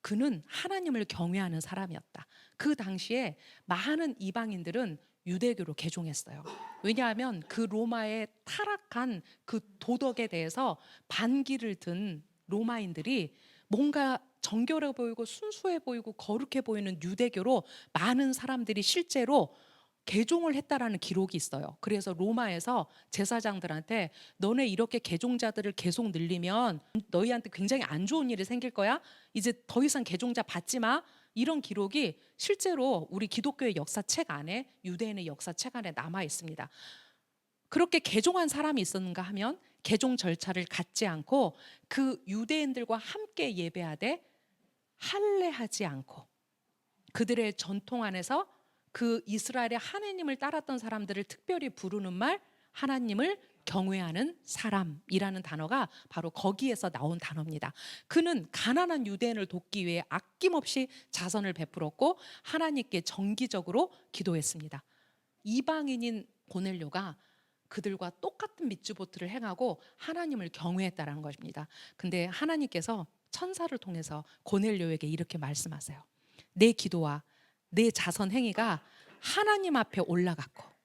그는 하나님을 경외하는 사람이었다. 그 당시에 많은 이방인들은 유대교로 개종했어요. 왜냐하면 그 로마의 타락한 그 도덕에 대해서 반기를 든 로마인들이 뭔가 정결해 보이고 순수해 보이고 거룩해 보이는 유대교로 많은 사람들이 실제로 개종을 했다라는 기록이 있어요. 그래서 로마에서 제사장들한테 너네 이렇게 개종자들을 계속 늘리면 너희한테 굉장히 안 좋은 일이 생길 거야. 이제 더 이상 개종자 받지 마. 이런 기록이 실제로 우리 기독교의 역사책 안에, 유대인의 역사책 안에 남아 있습니다. 그렇게 개종한 사람이 있었는가 하면 개종 절차를 갖지 않고 그 유대인들과 함께 예배하되 할례하지 않고 그들의 전통 안에서 그 이스라엘의 하나님을 따랐던 사람들을 특별히 부르는 말, 하나님을 경외하는 사람이라는 단어가 바로 거기에서 나온 단어입니다. 그는 가난한 유대인을 돕기 위해 아낌없이 자선을 베풀었고 하나님께 정기적으로 기도했습니다. 이방인인 고넬료가 그들과 똑같은 미츠보트를 행하고 하나님을 경외했다는 것입니다. 근데 하나님께서 천사를 통해서 고넬료에게 이렇게 말씀하세요. 내 기도와 내 자선 행위가 하나님 앞에 올라갔고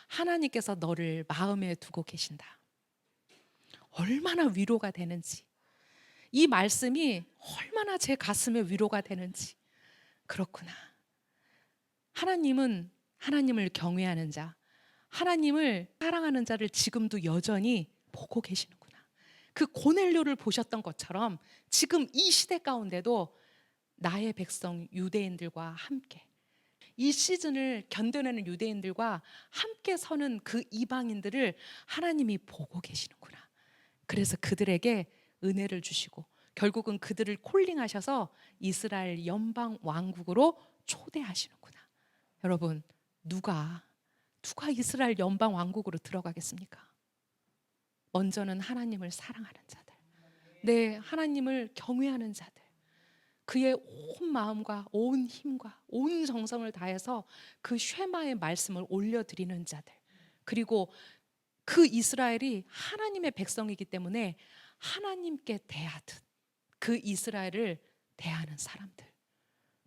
하나님께서 너를 마음에 두고 계신다. 얼마나 위로가 되는지. 이 말씀이 얼마나 제 가슴에 위로가 되는지. 그렇구나. 하나님은 하나님을 경외하는 자, 하나님을 사랑하는 자를 지금도 여전히 보고 계시는구나. 그 고넬료를 보셨던 것처럼 지금 이 시대 가운데도 나의 백성 유대인들과 함께, 이 시즌을 견뎌내는 유대인들과 함께 서는 그 이방인들을 하나님이 보고 계시는구나. 그래서 그들에게 은혜를 주시고 결국은 그들을 콜링하셔서 이스라엘 연방 왕국으로 초대하시는구나. 여러분, 누가 이스라엘 연방 왕국으로 들어가겠습니까? 먼저는 하나님을 사랑하는 자들, 네, 하나님을 경외하는 자들, 그의 온 마음과 온 힘과 온 정성을 다해서 그 쉐마의 말씀을 올려드리는 자들, 그리고 그 이스라엘이 하나님의 백성이기 때문에 하나님께 대하듯 그 이스라엘을 대하는 사람들,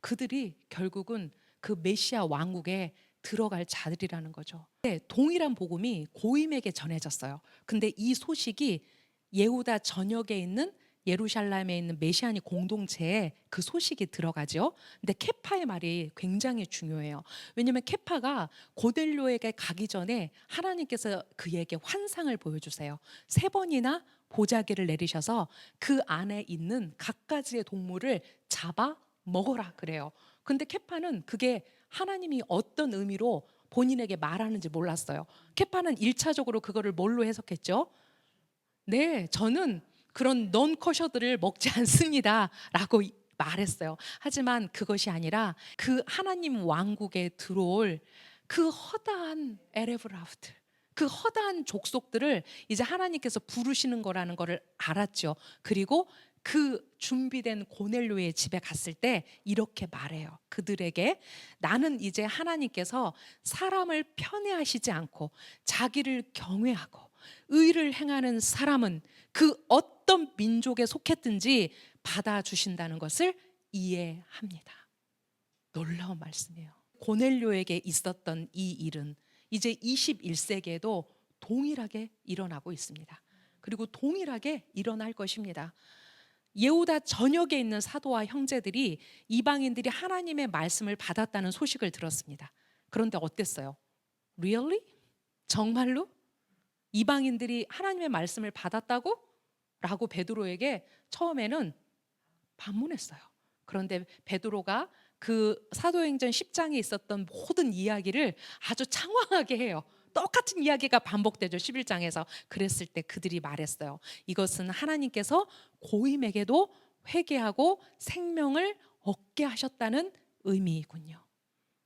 그들이 결국은 그 메시아 왕국에 들어갈 자들이라는 거죠. 네, 동일한 복음이 고임에게 전해졌어요. 근데 이 소식이 예후다 전역에 있는 예루살렘에 있는 메시아니 공동체에 그 소식이 들어가죠. 근데 케파의 말이 굉장히 중요해요. 왜냐하면 케파가 고넬료에게 가기 전에 하나님께서 그에게 환상을 보여주세요. 3번이나 보자기를 내리셔서 그 안에 있는 갖가지의 동물을 잡아 먹어라 그래요. 근데 케파는 그게 하나님이 어떤 의미로 본인에게 말하는지 몰랐어요. 케파는 1차적으로 그거를 뭘로 해석했죠? 네, 저는 그런 넌커셔들을 먹지 않습니다 라고 말했어요. 하지만 그것이 아니라 그 하나님 왕국에 들어올 그 허다한 에레브라프트, 그 허다한 족속들을 이제 하나님께서 부르시는 거라는 거를 알았죠. 그리고 그 준비된 고넬료의 집에 갔을 때 이렇게 말해요. 그들에게 나는 이제 하나님께서 사람을 편애하시지 않고 자기를 경외하고 의를 행하는 사람은 그 어떤 민족에 속했든지 받아주신다는 것을 이해합니다. 놀라운 말씀이에요. 고넬료에게 있었던 이 일은 이제 21세기에도 동일하게 일어나고 있습니다. 그리고 동일하게 일어날 것입니다. 예후다 전역에 있는 사도와 형제들이 이방인들이 하나님의 말씀을 받았다는 소식을 들었습니다. 그런데 어땠어요? Really? 정말로? 이방인들이 하나님의 말씀을 받았다고? 라고 베드로에게 처음에는 반문했어요. 그런데 베드로가 그 사도행전 10장에 있었던 모든 이야기를 아주 장황하게 해요. 똑같은 이야기가 반복되죠. 11장에서. 그랬을 때 그들이 말했어요. 이것은 하나님께서 고임에게도 회개하고 생명을 얻게 하셨다는 의미이군요.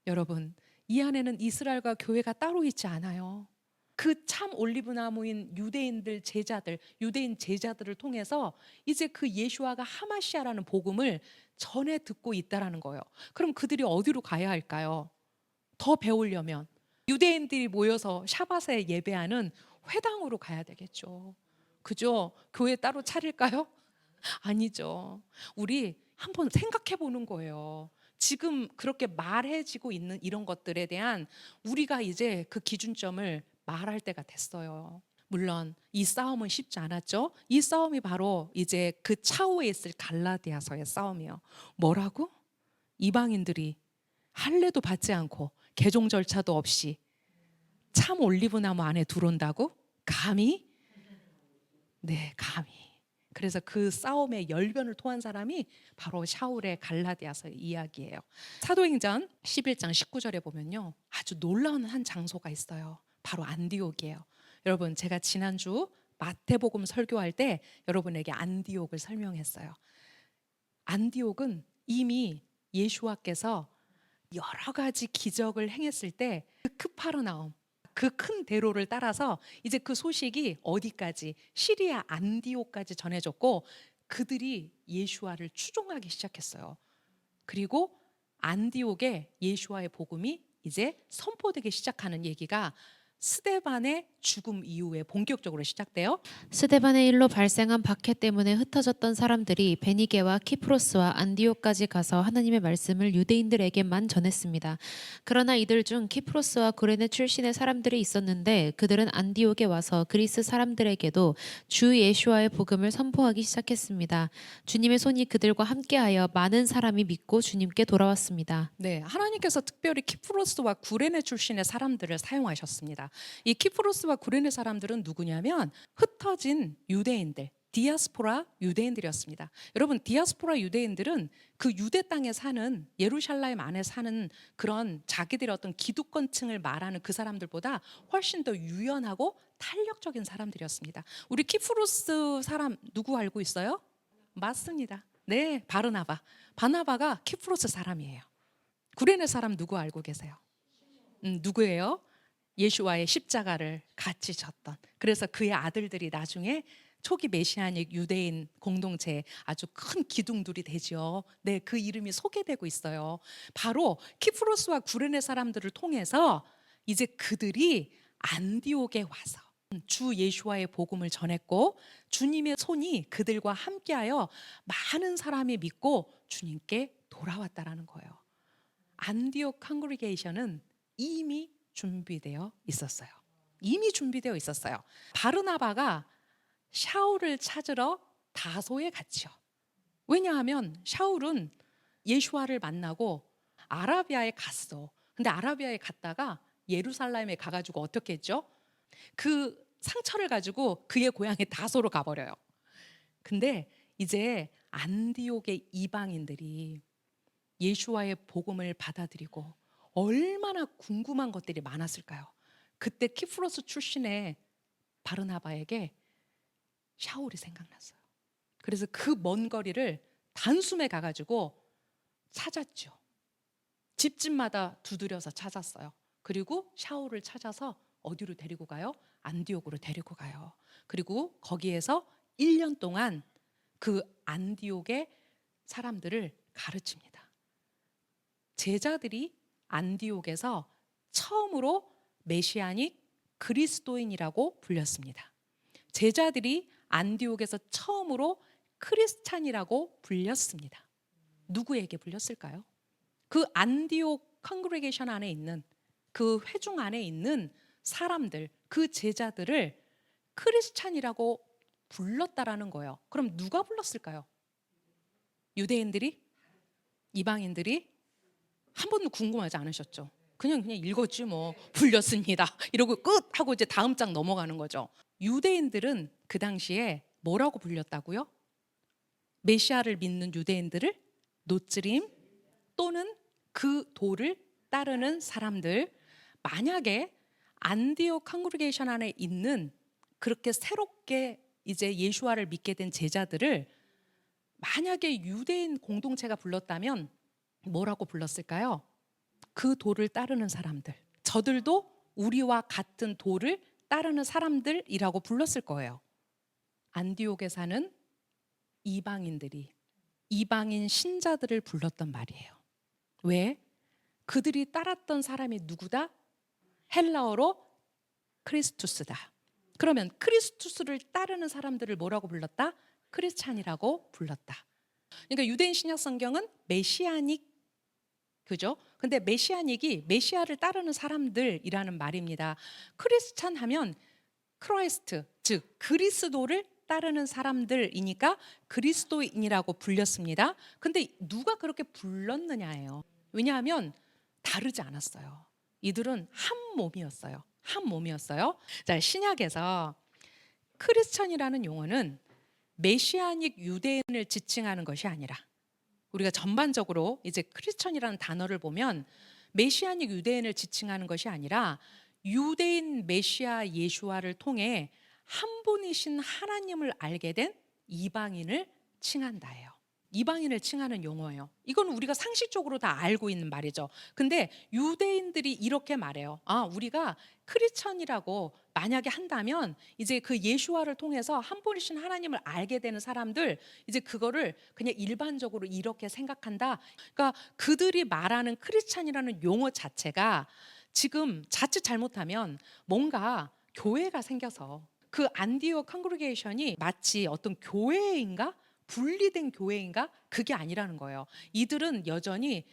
여러분, 이 안에는 이스라엘과 교회가 따로 있지 않아요. 그 참 올리브나무인 유대인들 제자들, 유대인 제자들을 통해서 이제 그 예수아가 하마시아라는 복음을 전해 듣고 있다라는 거예요. 그럼 그들이 어디로 가야 할까요? 더 배우려면 유대인들이 모여서 샤바세 예배하는 회당으로 가야 되겠죠. 그죠? 교회 따로 차릴까요? 아니죠. 우리 한번 생각해 보는 거예요. 지금 그렇게 말해지고 있는 이런 것들에 대한 우리가 이제 그 기준점을 말할 때가 됐어요. 물론 이 싸움은 쉽지 않았죠. 이 싸움이 바로 이제 그 차후에 있을 갈라디아서의 싸움이에요. 뭐라고? 이방인들이 할례도 받지 않고 개종 절차도 없이 참 올리브나무 안에 들어온다고? 감히? 네, 감히. 그래서 그 싸움의 열변을 토한 사람이 바로 샤울의 갈라디아서 이야기예요. 사도행전 11장 19절에 보면요, 아주 놀라운 한 장소가 있어요. 바로 안디옥이에요. 여러분, 제가 지난주 마태복음 설교할 때 여러분에게 안디옥을 설명했어요. 안디옥은 이미 예수와께서 여러 가지 기적을 행했을 때 그 크파르나움, 그 큰 대로를 따라서 이제 그 소식이 어디까지, 시리아 안디옥까지 전해졌고 그들이 예수와를 추종하기 시작했어요. 그리고 안디옥에 예수와의 복음이 이제 선포되기 시작하는 얘기가 스데반의 죽음 이후에 본격적으로 시작돼요. 스데반의 일로 발생한 박해 때문에 흩어졌던 사람들이 베니게와 키프로스와 안디옥까지 가서 하나님의 말씀을 유대인들에게만 전했습니다. 그러나 이들 중 키프로스와 구레네 출신의 사람들이 있었는데 그들은 안디옥에 와서 그리스 사람들에게도 주 예수와의 복음을 선포하기 시작했습니다. 주님의 손이 그들과 함께하여 많은 사람이 믿고 주님께 돌아왔습니다. 네, 하나님께서 특별히 키프로스와 구레네 출신의 사람들을 사용하셨습니다. 이 키프로스와 구레네 사람들은 누구냐면 흩어진 유대인들, 디아스포라 유대인들이었습니다. 여러분, 디아스포라 유대인들은 그 유대 땅에 사는, 예루살렘 안에 사는 그런 자기들의 어떤 기득권층을 말하는 그 사람들보다 훨씬 더 유연하고 탄력적인 사람들이었습니다. 우리 키프로스 사람 누구 알고 있어요? 맞습니다. 네, 바르나바. 바나바가 키프로스 사람이에요. 구레네 사람 누구 알고 계세요? 누구예요? 예수와의 십자가를 같이 졌던. 그래서 그의 아들들이 나중에 초기 메시아닉 유대인 공동체에 아주 큰 기둥들이 되죠. 네, 그 이름이 소개되고 있어요. 바로 키프로스와 구레네 사람들을 통해서 이제 그들이 안디옥에 와서 주 예수와의 복음을 전했고 주님의 손이 그들과 함께하여 많은 사람이 믿고 주님께 돌아왔다라는 거예요. 안디옥 컨그리게이션은 이미 준비되어 있었어요. 이미 준비되어 있었어요. 바르나바가 샤울을 찾으러 다소에 갔죠. 왜냐하면 샤울은 예수와를 만나고 아라비아에 갔어. 근데 아라비아에 갔다가 예루살렘에 가가지고 어떻게 했죠? 그 상처를 가지고 그의 고향에 다소로 가버려요. 근데 이제 안디옥의 이방인들이 예수와의 복음을 받아들이고 얼마나 궁금한 것들이 많았을까요? 그때 키프로스 출신의 바르나바에게 샤울이 생각났어요. 그래서 그 먼 거리를 단숨에 가가지고 찾았죠. 집집마다 두드려서 찾았어요. 그리고 샤울을 찾아서 어디로 데리고 가요? 안디옥으로 데리고 가요. 그리고 거기에서 1년 동안 그 안디옥의 사람들을 가르칩니다. 제자들이 안디옥에서 처음으로 메시아닉 그리스도인이라고 불렸습니다. 제자들이 안디옥에서 처음으로 크리스찬이라고 불렸습니다. 누구에게 불렸을까요? 그 안디옥 컨그레게이션 안에 있는 그 회중 안에 있는 사람들, 그 제자들을 크리스찬이라고 불렀다라는 거예요. 그럼 누가 불렀을까요? 유대인들이? 이방인들이? 한 번도 궁금하지 않으셨죠? 그냥 읽었지 뭐 불렸습니다 이러고 끝 하고 이제 다음 장 넘어가는 거죠. 유대인들은 그 당시에 뭐라고 불렸다고요? 메시아를 믿는 유대인들을 노츠림 또는 그 도를 따르는 사람들. 만약에 안디옥 컨그리게이션 안에 있는 그렇게 새롭게 이제 예수와를 믿게 된 제자들을 만약에 유대인 공동체가 불렀다면 뭐라고 불렀을까요? 그 도를 따르는 사람들. 저들도 우리와 같은 도를 따르는 사람들이라고 불렀을 거예요. 안디옥에 사는 이방인들이 이방인 신자들을 불렀던 말이에요. 왜? 그들이 따랐던 사람이 누구다? 헬라어로 크리스투스다. 그러면 크리스투스를 따르는 사람들을 뭐라고 불렀다? 크리스찬이라고 불렀다. 그러니까 유대인 신약 성경은 메시아닉, 그죠? 근데 메시아닉이 메시아를 따르는 사람들이라는 말입니다. 크리스찬 하면 크라이스트, 즉 그리스도를 따르는 사람들이니까 그리스도인이라고 불렸습니다. 근데 누가 그렇게 불렀느냐예요. 왜냐하면 다르지 않았어요. 이들은 한 몸이었어요. 한 몸이었어요. 자, 신약에서 크리스천이라는 용어는 메시아닉 유대인을 지칭하는 것이 아니라 우리가 전반적으로 이제 크리스천이라는 단어를 보면 메시아닉 유대인을 지칭하는 것이 아니라 유대인 메시아 예수와를 통해 한 분이신 하나님을 알게 된 이방인을 칭한다예요. 이방인을 칭하는 용어예요. 이건 우리가 상식적으로 다 알고 있는 말이죠. 근데 유대인들이 이렇게 말해요. 아, 우리가 크리스천이라고 만약에 한다면 이제 그 예수와를 통해서 한 분이신 하나님을 알게 되는 사람들, 이제 그거를 그냥 일반적으로 이렇게 생각한다. 그러니까 그들이 말하는 크리스천이라는 용어 자체가 지금 자칫 잘못하면 뭔가 교회가 생겨서 그 안디옥 컨그리게이션이 마치 어떤 교회인가? 분리된 교회인가? 그게 아니라는 거예요. 이들은 여전히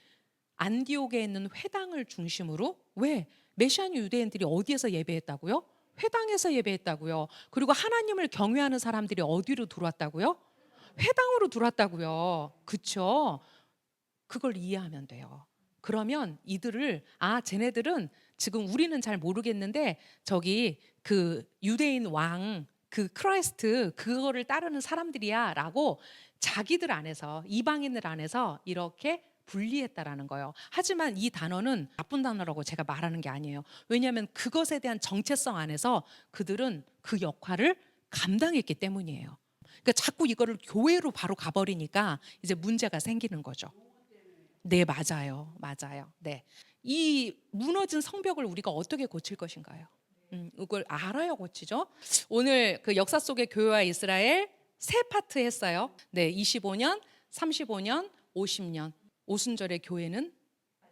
안디옥에 있는 회당을 중심으로, 왜? 메시아니 유대인들이 어디에서 예배했다고요? 회당에서 예배했다고요. 그리고 하나님을 경외하는 사람들이 어디로 들어왔다고요? 회당으로 들어왔다고요. 그쵸? 그걸 이해하면 돼요. 그러면 이들을, 쟤네들은 지금 우리는 잘 모르겠는데 저기 그 유대인 왕 그 크라이스트 그거를 따르는 사람들이야라고 자기들 안에서, 이방인들 안에서 이렇게 분리했다라는 거예요. 하지만 이 단어는 나쁜 단어라고 제가 말하는 게 아니에요. 왜냐하면 그것에 대한 정체성 안에서 그들은 그 역할을 감당했기 때문이에요. 그러니까 자꾸 이거를 교회로 바로 가버리니까 이제 문제가 생기는 거죠. 네, 맞아요. 맞아요. 네. 이 무너진 성벽을 우리가 어떻게 고칠 것인가요? 이걸 알아야 고치죠. 오늘 그 역사 속의 교회와 이스라엘 세 파트 했어요. 네, 25년, 35년, 50년. 오순절의 교회는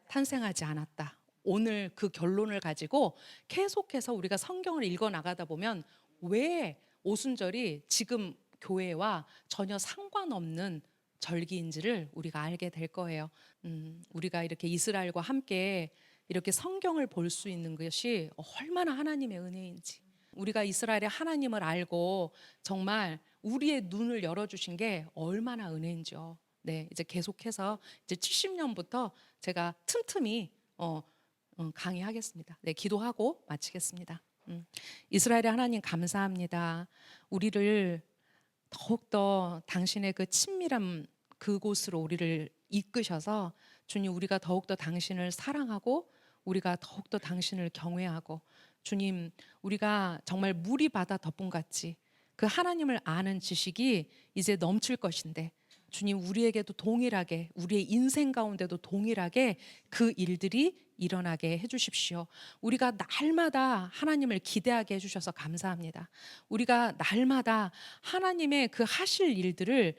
탄생하지 않았다. 오늘 그 결론을 가지고 계속해서 우리가 성경을 읽어 나가다 보면 왜 오순절이 지금 교회와 전혀 상관없는 절기인지를 우리가 알게 될 거예요. 우리가 이렇게 이스라엘과 함께 이렇게 성경을 볼 수 있는 것이 얼마나 하나님의 은혜인지, 우리가 이스라엘의 하나님을 알고 정말 우리의 눈을 열어주신 게 얼마나 은혜인지요. 네, 이제 계속해서 이제 70년부터 제가 틈틈이 강의하겠습니다. 네, 기도하고 마치겠습니다. 이스라엘의 하나님 감사합니다. 우리를 더욱더 당신의 그 친밀한 그곳으로 우리를 이끄셔서 주님, 우리가 더욱더 당신을 사랑하고 우리가 더욱더 당신을 경외하고, 주님, 우리가 정말 물이 바다 덮음같이 그 하나님을 아는 지식이 이제 넘칠 것인데, 주님, 우리에게도 동일하게, 우리의 인생 가운데도 동일하게 그 일들이 일어나게 해주십시오. 우리가 날마다 하나님을 기대하게 해주셔서 감사합니다. 우리가 날마다 하나님의 그 하실 일들을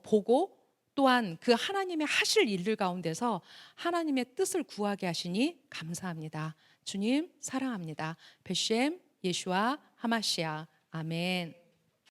보고, 또한 그 하나님의 하실 일들 가운데서 하나님의 뜻을 구하게 하시니 감사합니다. 주님 사랑합니다. 베셴 예슈아 하마시아 아멘.